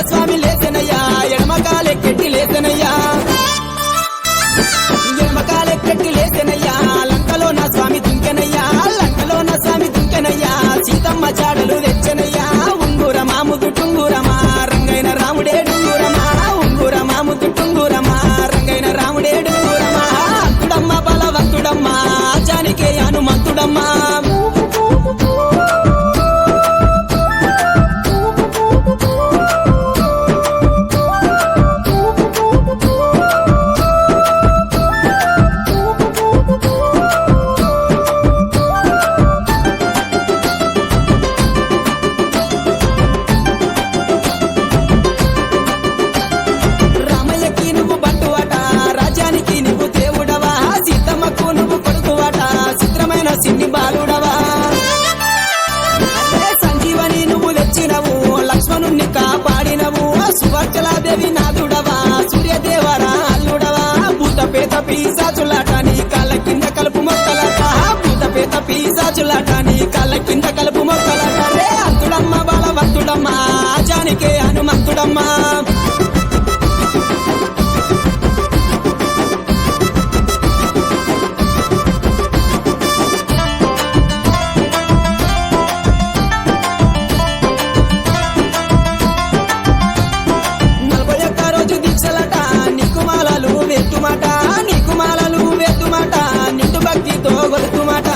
స్వామి లేసెనయ్యా ఎడమకాలెక్కెట్టి లేసెనయ్యా ఎడమకాలెక్కెట్టి లేసెనయ్యా లంకలో నా స్వామి దుంకెనయ్యా లంకలో నా స్వామి దుంకెనయ్యా సీతమ్మ చాడలు తెచ్చనయ్యా ఉంగురమా ముద్దుటుంగురమా రంగైన రాముడే డుంగురమా ఉంగురమా ముద్దుటుంగురమా రంగైన రాముడే డుంగురమా అంతుడమ్మ బలవంతుడమ్మా జానికే హనుమంతుడమ్మా రామయ్యకి నువ్వు బంటువట రాజ్యానికి నువ్వు దేవుడవా సీతమ్మకు నువ్వు కొడుకువట చిత్రమైన సిన్ని బాలుడవా అదే సంజీవని నువ్వు తెచ్చినవు లక్ష్మణుణ్ణి కాపాడినవు సువర్చలాదేవి నాదుడవా సూర్యదేవరా అల్లుడవా భూతపేత పీసాచులాట నీ కాళ్ళ కింద కలుపు మొక్కలట భూతపేత పీసాచులాట నీ కాళ్ళ కింద కలుపు మొక్కలట రే అంతుడమ్మ బలవంతుడమ్మా జానికే హనుమంతుడమ్మా నలభై ఒక్క రోజు దీక్షలట నీకు మాలలు వెత్తుమాట నీకు మాలలు వెత్తుమాట నిండు భక్తితో గొలుతుమాట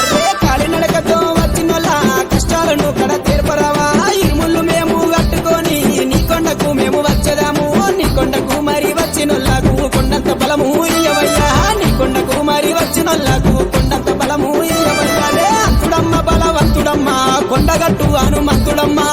అరే కాలినడకతో వచ్చినోళ్ళ కష్టాలను కడ తీర్పరావా ఇరుముళ్ళు మేము కట్టుకొని నీ కొండకు మేము వచ్చేదాము నీ కొండకు మరి వచ్చినోళ్ళకు కొండంత బలము ఇయ్యవయ్యా నీ కొండకు మరి వచ్చినోళ్ళకు కొండంత బలము ఇయ్యవయ్యా రే అంతుడమ్మ బలవంతుడమ్మా కొండగట్టు హనుమంతుడమ్మా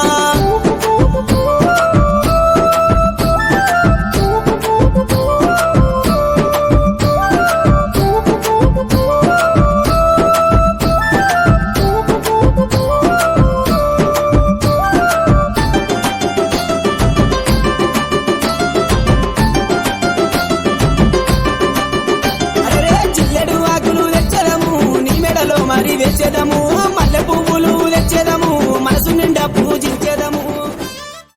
అరే చిల్లెడు ఆకులు తెచ్చదము నీ మెడలో మరి వేసేదము